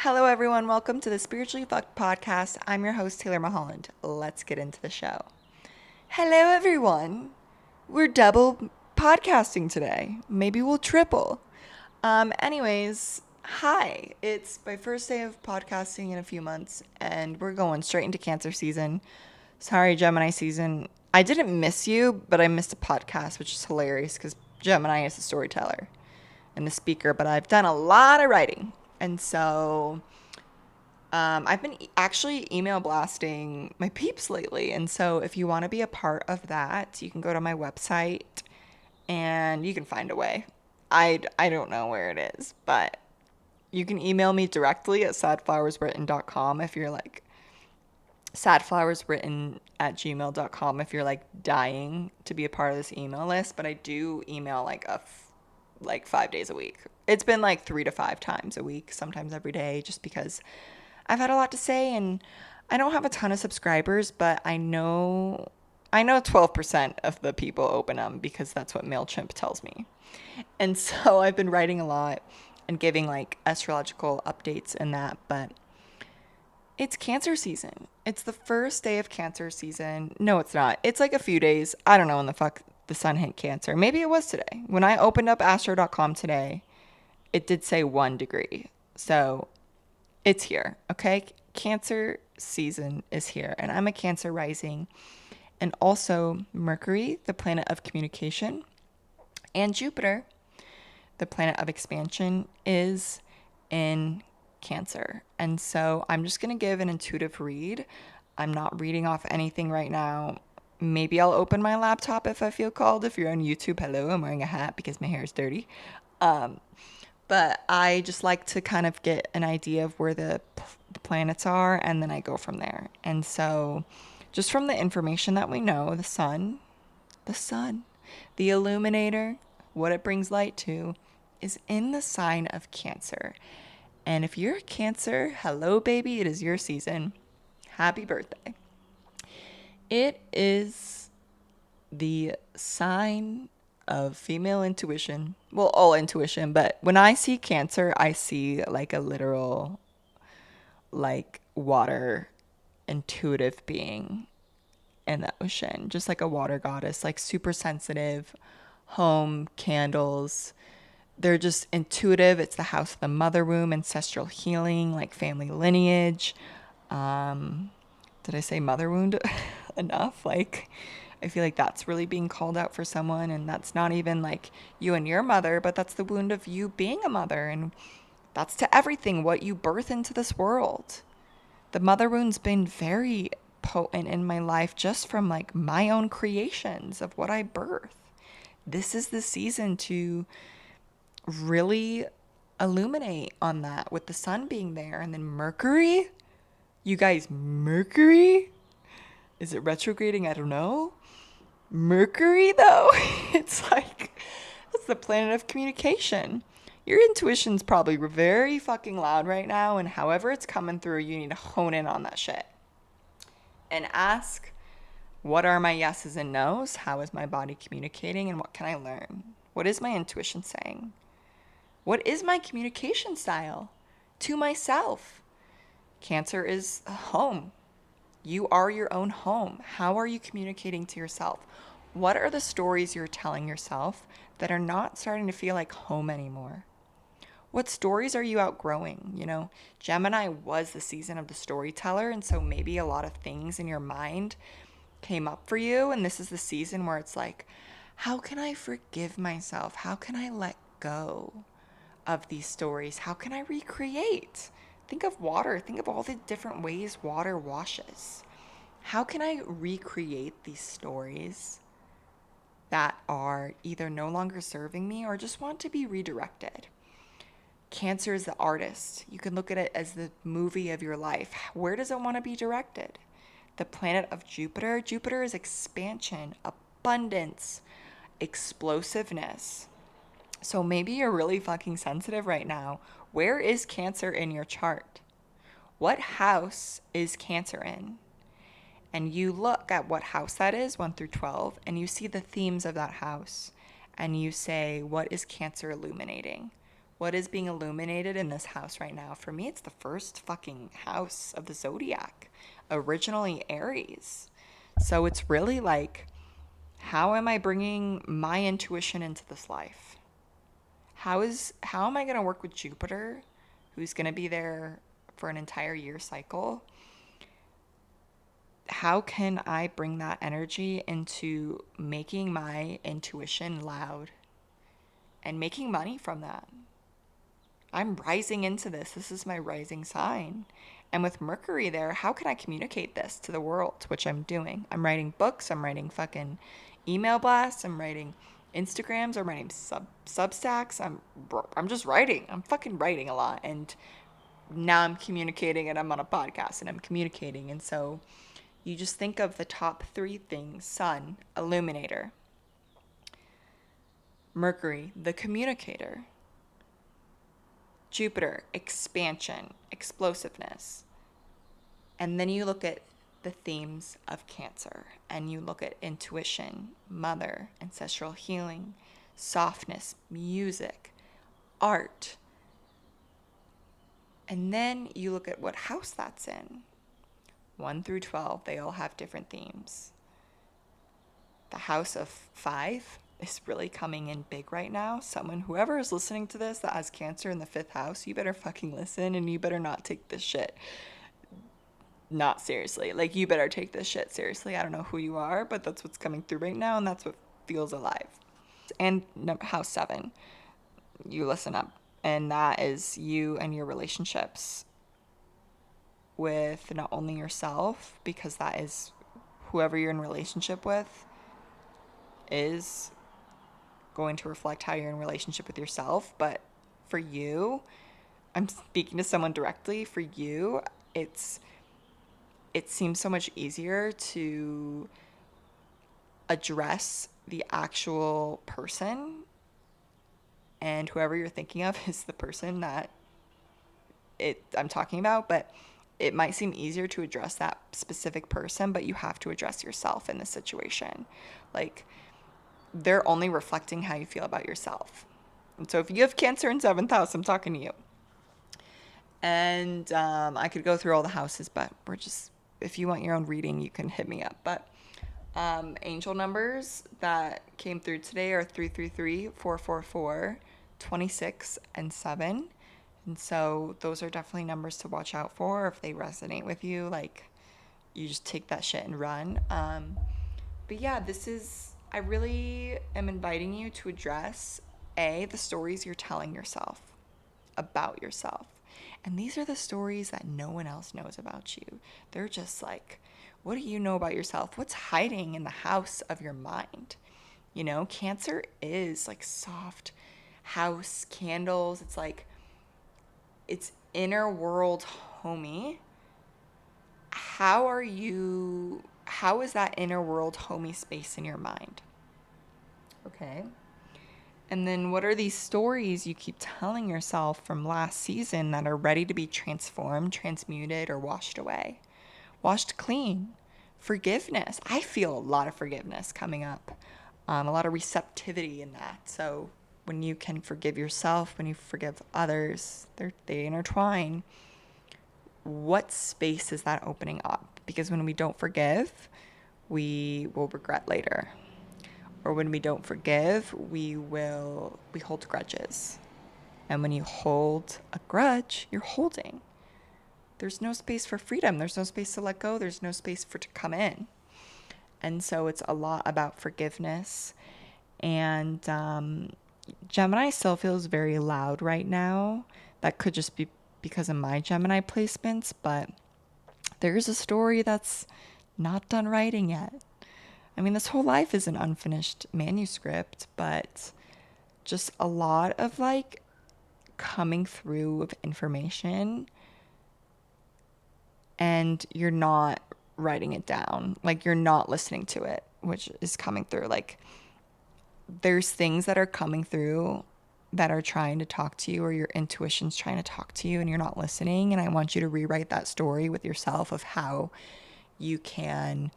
Hello, everyone. Welcome to the Spiritually Fucked podcast. I'm your host, Taylor Mulholland. Let's get into the show. Hello, everyone. We're double podcasting today. Maybe we'll triple. Anyways, hi. It's my first day of podcasting in a few months, and we're going straight into Cancer season. Sorry, Gemini season. I didn't miss you, but I missed a podcast, which is hilarious because Gemini is the storyteller and the speaker, but I've done a lot of writing. And so I've been actually email blasting my peeps lately. And so if you want to be a part of that, you can go to my website and you can find a way. I don't know where it is, but you can email me directly at sadflowerswritten.com if you're like sadflowerswritten@gmail.com if you're like dying to be a part of this email list. But I do email like 5 days a week. It's been like 3 to 5 times a week, sometimes every day, just because I've had a lot to say and I don't have a ton of subscribers, but I know 12% of the people open them because that's what MailChimp tells me. And so I've been writing a lot and giving like astrological updates and that, but it's Cancer season. It's the first day of Cancer season. No, it's not. It's like a few days. I don't know when the fuck the sun hit Cancer. Maybe it was today. When I opened up astro.com today, it did say 1 degree. So it's here, okay? Cancer season is here, and I'm a Cancer rising. And also Mercury, the planet of communication, and Jupiter, the planet of expansion, is in Cancer. And so I'm just going to give an intuitive read. I'm not reading off anything right now. Maybe I'll open my laptop if I feel called. If you're on YouTube, hello, I'm wearing a hat because my hair is dirty. But I just like to kind of get an idea of where the planets are, and then I go from there. And so just from the information that we know, the sun, the illuminator, what it brings light to, is in the sign of Cancer. And if you're a Cancer, hello, baby, it is your season. Happy birthday. It is the sign of female intuition. Well, all intuition, but when I see Cancer, I see like a literal, like water intuitive being in the ocean, just like a water goddess, like super sensitive, home, candles. They're just intuitive. It's the house of the mother womb, ancestral healing, like family lineage. Did I say mother wound enough? Like, I feel like that's really being called out for someone, and that's not even like you and your mother, but that's the wound of you being a mother, and that's to everything what you birth into this world. The mother wound's been very potent in my life just from like my own creations of what I birth. This is the season to really illuminate on that with the sun being there, and then Mercury. You guys, Mercury? Is it retrograding? I don't know. Mercury, though, it's like, it's the planet of communication. Your intuition's probably very fucking loud right now, and however it's coming through, you need to hone in on that shit. And ask, what are my yeses and nos? How is my body communicating, and what can I learn? What is my intuition saying? What is my communication style to myself? Cancer is a home. You are your own home. How are you communicating to yourself? What are the stories you're telling yourself that are not starting to feel like home anymore? What stories are you outgrowing? You know, Gemini was the season of the storyteller, and so maybe a lot of things in your mind came up for you, and this is the season where it's like, how can I forgive myself? How can I let go of these stories? How can I recreate? Think of water. Think of all the different ways water washes. How can I recreate these stories that are either no longer serving me or just want to be redirected? Cancer is the artist. You can look at it as the movie of your life. Where does it want to be directed? The planet of Jupiter. Jupiter is expansion, abundance, explosiveness. So maybe you're really fucking sensitive right now. Where is Cancer in your chart? What house is Cancer in? And you look at what house that is, 1 through 12, and you see the themes of that house. And you say, what is Cancer illuminating? What is being illuminated in this house right now? For me, it's the first fucking house of the zodiac, originally Aries. So it's really like, how am I bringing my intuition into this life? How am I going to work with Jupiter, who's going to be there for an entire year cycle? How can I bring that energy into making my intuition loud and making money from that? I'm rising into this. This is my rising sign. And with Mercury there, how can I communicate this to the world, which I'm doing? I'm writing books, I'm writing fucking email blasts, I'm writing Instagrams, I'm writing Substacks. I'm just writing. I'm fucking writing a lot, and now I'm communicating, and I'm on a podcast and I'm communicating. And so you just think of the top 3 things: Sun, illuminator; Mercury, the communicator; Jupiter, expansion, explosiveness. And then you look at the themes of Cancer, and you look at intuition, mother, ancestral healing, softness, music, art. And then you look at what house that's in. 1 through 12, they all have different themes. The house of 5 is really coming in big right now. Whoever is listening to this that has Cancer in the 5th house, you better fucking listen, and you better not take this shit not seriously. Like, you better take this shit seriously. I don't know who you are, but that's what's coming through right now, and that's what feels alive. And house 7, you listen up, and that is you and your relationships with not only yourself, because that is whoever you're in relationship with is going to reflect how you're in relationship with yourself. But for you, I'm speaking to someone directly. For you, it seems so much easier to address the actual person, and whoever you're thinking of is the person that I'm talking about. But it might seem easier to address that specific person, but you have to address yourself in this situation. Like, they're only reflecting how you feel about yourself. And so if you have Cancer in 7th house, I'm talking to you. And I could go through all the houses, but if you want your own reading, you can hit me up. But angel numbers that came through today are 333, 444, 26, and 7. And so those are definitely numbers to watch out for. If they resonate with you, like, you just take that shit and run. But yeah, I really am inviting you to address, the stories you're telling yourself about yourself. And these are the stories that no one else knows about you. They're just like, what do you know about yourself? What's hiding in the house of your mind? You know, Cancer is like soft house candles. It's like, it's inner world homey. How is that inner world homey space in your mind? Okay. And then what are these stories you keep telling yourself from last season that are ready to be transformed, transmuted, or washed away? Washed clean. Forgiveness. I feel a lot of forgiveness coming up. A lot of receptivity in that. So when you can forgive yourself, when you forgive others, they intertwine. What space is that opening up? Because when we don't forgive, we will regret later. Or when we don't forgive, we hold grudges. And when you hold a grudge, you're holding. There's no space for freedom. There's no space to let go. There's no space for it to come in. And so it's a lot about forgiveness. And Gemini still feels very loud right now. That could just be because of my Gemini placements, but there's a story that's not done writing yet. I mean, this whole life is an unfinished manuscript, but just a lot of like coming through of information, and you're not writing it down. Like, you're not listening to it, which is coming through. Like, there's things that are coming through that are trying to talk to you, or your intuition's trying to talk to you, and you're not listening. And I want you to rewrite that story with yourself of how you can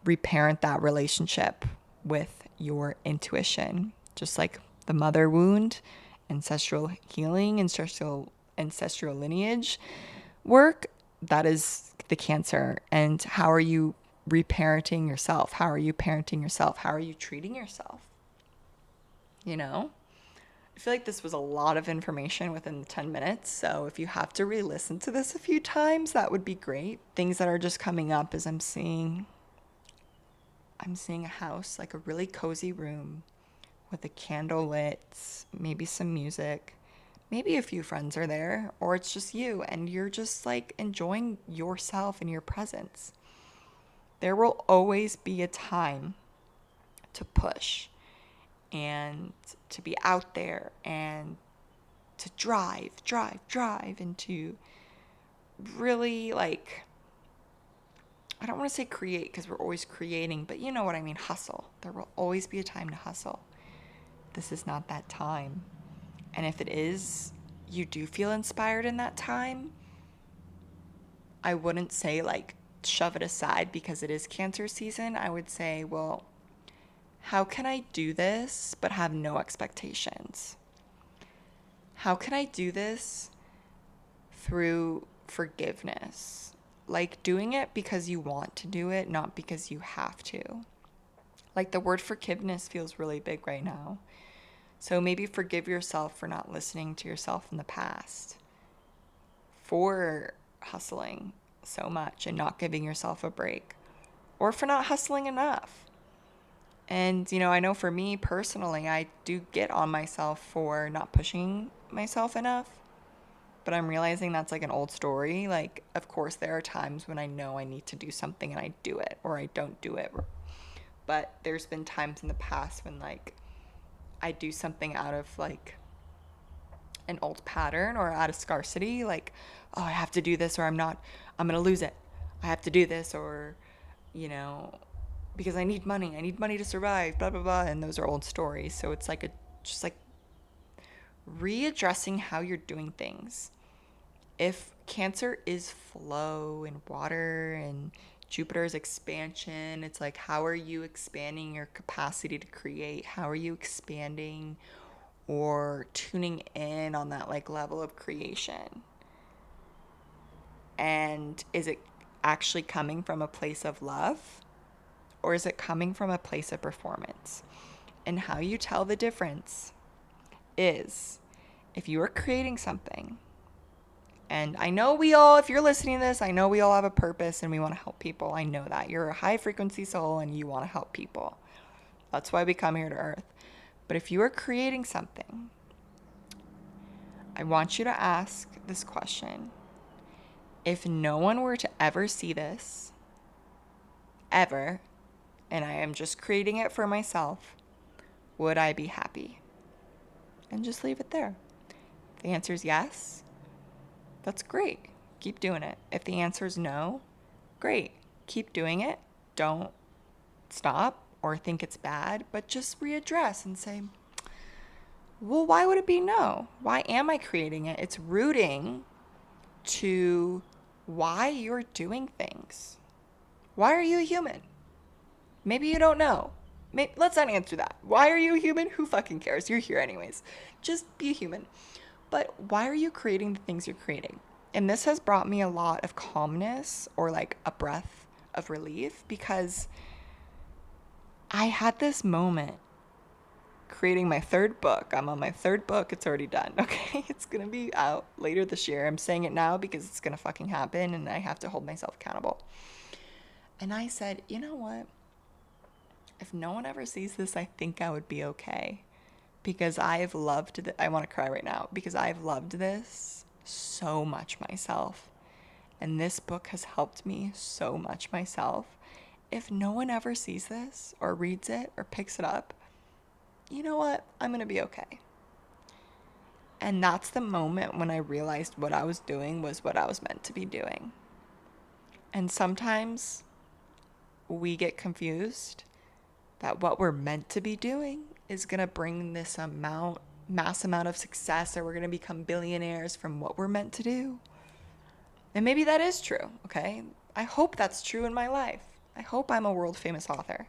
reparent that relationship with your intuition. Just like the mother wound ancestral healing, ancestral lineage work, that is the Cancer. And how are you reparenting yourself? How are you parenting yourself? How are you treating yourself? You know? I feel like this was a lot of information within 10 minutes. So if you have to re-listen to this a few times, that would be great. Things that are just coming up is I'm seeing a house, like a really cozy room with a candle lit, maybe some music, maybe a few friends are there, or it's just you and you're just like enjoying yourself and your presence. There will always be a time to push and to be out there and to drive, and to really, like, I don't want to say create because we're always creating, but you know what I mean, hustle. There will always be a time to hustle. This is not that time. And if it is, you do feel inspired in that time, I wouldn't say like shove it aside because it is Cancer season. I would say, well, how can I do this but have no expectations? How can I do this through forgiveness? Like doing it because you want to do it, not because you have to. Like the word forgiveness feels really big right now. So maybe forgive yourself for not listening to yourself in the past, for hustling so much and not giving yourself a break, or for not hustling enough. And, you know, I know for me personally, I do get on myself for not pushing myself enough, but I'm realizing that's like an old story. Like, of course, there are times when I know I need to do something and I do it, or I don't do it. But there's been times in the past when, like, I do something out of, like, an old pattern or out of scarcity. Like, oh, I have to do this or I'm going to lose it. I have to do this, or, you know, because I need money to survive, blah, blah, blah. And those are old stories. So it's like just like readdressing how you're doing things. If Cancer is flow and water and Jupiter's expansion, it's like, how are you expanding your capacity to create? How are you expanding or tuning in on that like level of creation? And is it actually coming from a place of love, or is it coming from a place of performance? And how you tell the difference is, if you are creating something, and I know if you're listening to this, I know we all have a purpose and we want to help people. I know that. You're a high frequency soul and you want to help people. That's why we come here to Earth. But if you are creating something, I want you to ask this question. If no one were to ever see this, ever, and I am just creating it for myself, would I be happy? And just leave it there. If the answer is yes, that's great. Keep doing it. If the answer is no, great. Keep doing it. Don't stop or think it's bad, but just readdress and say, well, why would it be no? Why am I creating it? It's rooting to why you're doing things. Why are you a human? Maybe you don't know. Let's not answer that. Why are you a human? Who fucking cares? You're here anyways. Just be a human. But why are you creating the things you're creating? And this has brought me a lot of calmness, or like a breath of relief, because I had this moment creating my third book. I'm on my third book. It's already done. Okay. It's going to be out later this year. I'm saying it now because it's going to fucking happen and I have to hold myself accountable. And I said, you know what? If no one ever sees this, I think I would be okay. Because I've loved I want to cry right now because I've loved this so much myself. And this book has helped me so much myself. If no one ever sees this or reads it or picks it up, you know what? I'm going to be okay. And that's the moment when I realized what I was doing was what I was meant to be doing. And sometimes we get confused that what we're meant to be doing is going to bring this mass amount of success, or we're going to become billionaires from what we're meant to do. And maybe that is true, okay? I hope that's true in my life. I hope I'm a world famous author.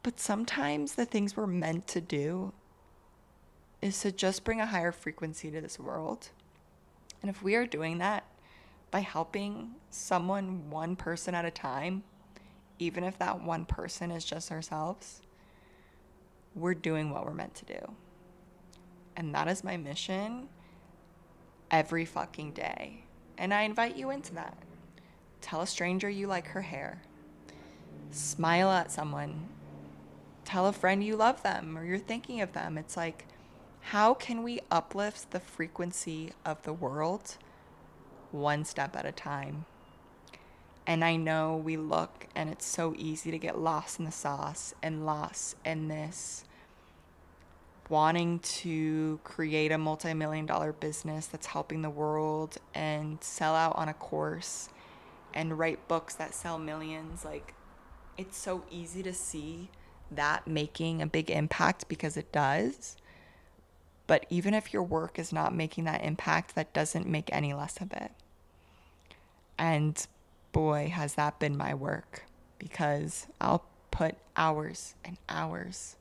But sometimes the things we're meant to do is to just bring a higher frequency to this world. And if we are doing that by helping someone, one person at a time, even if that one person is just ourselves, we're doing what we're meant to do. And that is my mission every fucking day. And I invite you into that. Tell a stranger you like her hair. Smile at someone. Tell a friend you love them or you're thinking of them. It's like, how can we uplift the frequency of the world one step at a time? And I know we look and it's so easy to get lost in the sauce and lost in this wanting to create a multi-million-dollar business that's helping the world and sell out on a course and write books that sell millions. Like, it's so easy to see that making a big impact because it does. But even if your work is not making that impact, that doesn't make any less of it. And boy, has that been my work, because I'll put hours and hours.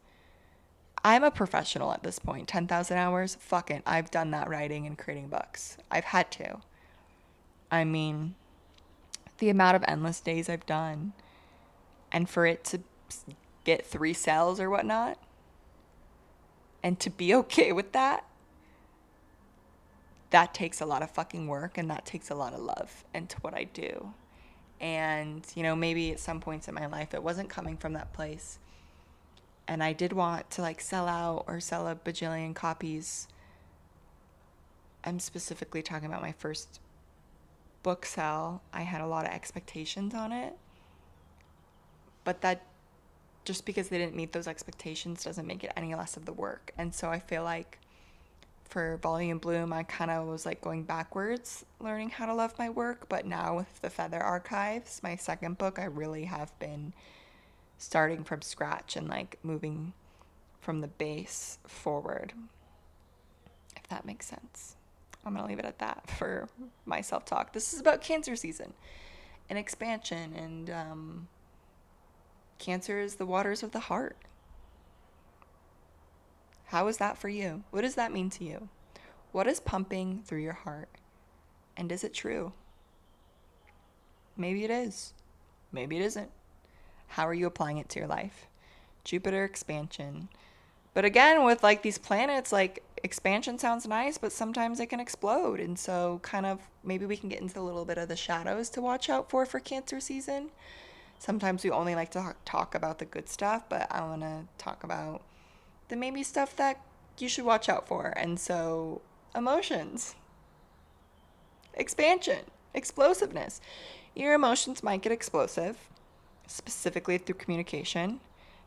I'm a professional at this point. 10,000 hours? Fuck it. I've done that writing and creating books. I've had to. I mean, the amount of endless days I've done, and for it to get 3 sales or whatnot, and to be okay with that, that takes a lot of fucking work, and that takes a lot of love into what I do. And, you know, maybe at some points in my life it wasn't coming from that place. And I did want to like sell out or sell a bajillion copies. I'm specifically talking about my first book sell. I had a lot of expectations on it. But that, just because they didn't meet those expectations doesn't make it any less of the work. And so I feel like for Volume Bloom, I kind of was like going backwards, learning how to love my work. But now with the Feather Archives, my second book, I really have been starting from scratch and like moving from the base forward, if that makes sense. I'm going to leave it at that for my self-talk. This is about Cancer season and expansion, and Cancer is the waters of the heart. How is that for you? What does that mean to you? What is pumping through your heart? And is it true? Maybe it is. Maybe it isn't. How are you applying it to your life? Jupiter expansion. But again, with like these planets, like expansion sounds nice, but sometimes it can explode. And so kind of maybe we can get into a little bit of the shadows to watch out for Cancer season. Sometimes we only like to talk about the good stuff, but I want to talk about the maybe stuff that you should watch out for. And so emotions, expansion, explosiveness. Your emotions might get explosive, specifically through communication.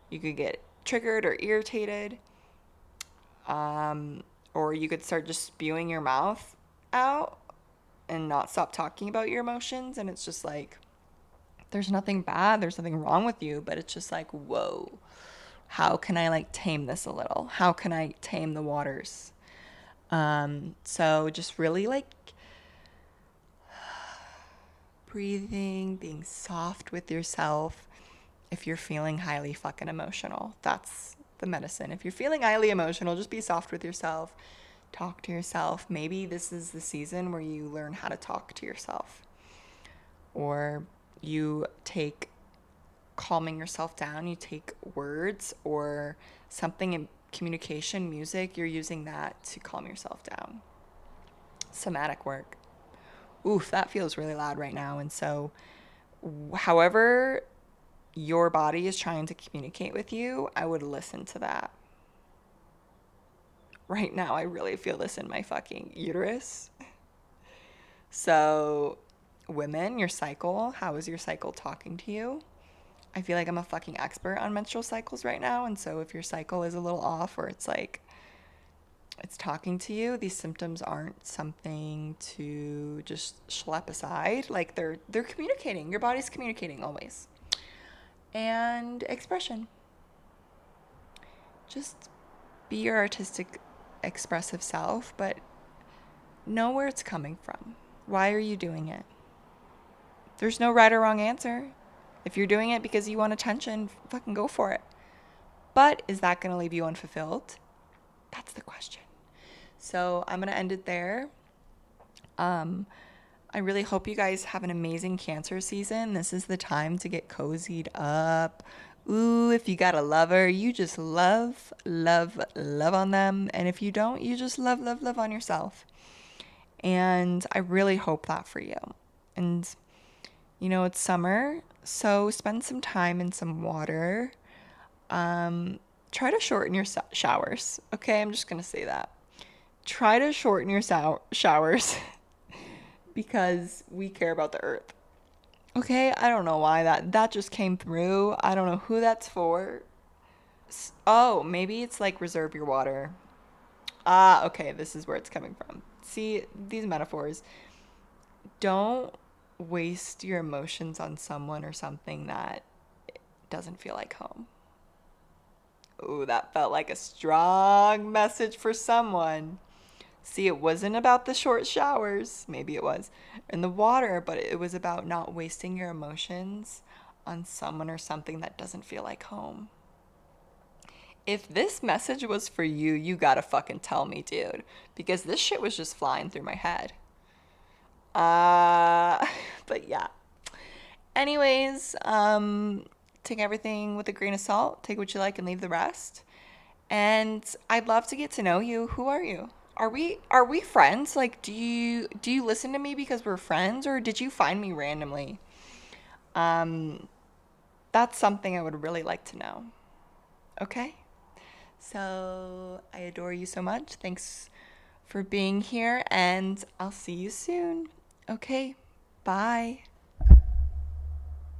You could get triggered or irritated, or you could start just spewing your mouth out and not stop talking about your emotions. And it's just like, there's nothing bad, there's nothing wrong with you, but it's just like, whoa, how can I like tame this a little? How can I tame the waters? So just really like breathing, being soft with yourself. If you're feeling highly fucking emotional, that's the medicine. If you're feeling highly emotional, just be soft with yourself. Talk to yourself. Maybe this is the season where you learn how to talk to yourself. Or you take calming yourself down, you take words or something in communication, music, you're using that to calm yourself down. Somatic work. Oof, that feels really loud right now. And so however your body is trying to communicate with you, I would listen to that. Right now, I really feel this in my fucking uterus. So, women, your cycle, how is your cycle talking to you? I feel like I'm a fucking expert on menstrual cycles right now. And so if your cycle is a little off, or it's like, it's talking to you, these symptoms aren't something to just schlep aside. Like they're communicating. Your body's communicating always. And expression. Just be your artistic, expressive self, but know where it's coming from. Why are you doing it? There's no right or wrong answer. If you're doing it because you want attention, fucking go for it. But is that going to leave you unfulfilled? That's the question. So I'm going to end it there. I really hope you guys have an amazing Cancer season. This is the time to get cozied up. Ooh, if you got a lover, you just love, love, love on them. And if you don't, you just love, love, love on yourself. And I really hope that for you. And, it's summer, so spend some time in some water. Try to shorten your showers. Okay, I'm just going to say that. Try to shorten your showers because we care about the earth. Okay, I don't know why that just came through. I don't know who that's for. Oh, maybe it's like reserve your water. Ah, okay, this is where it's coming from. See, these metaphors. Don't waste your emotions on someone or something that doesn't feel like home. Ooh, that felt like a strong message for someone. See, it wasn't about the short showers. Maybe it was. In the water, but it was about not wasting your emotions on someone or something that doesn't feel like home. If this message was for you, you gotta fucking tell me, dude. Because this shit was just flying through my head. But yeah. Anyways, take everything with a grain of salt. Take what you like and leave the rest. And I'd love to get to know you. Who are you? Are we friends? Like, do you listen to me because we're friends, or did you find me randomly? Um, that's something I would really like to know. Okay? So, I adore you so much. Thanks for being here, and I'll see you soon. Okay? Bye.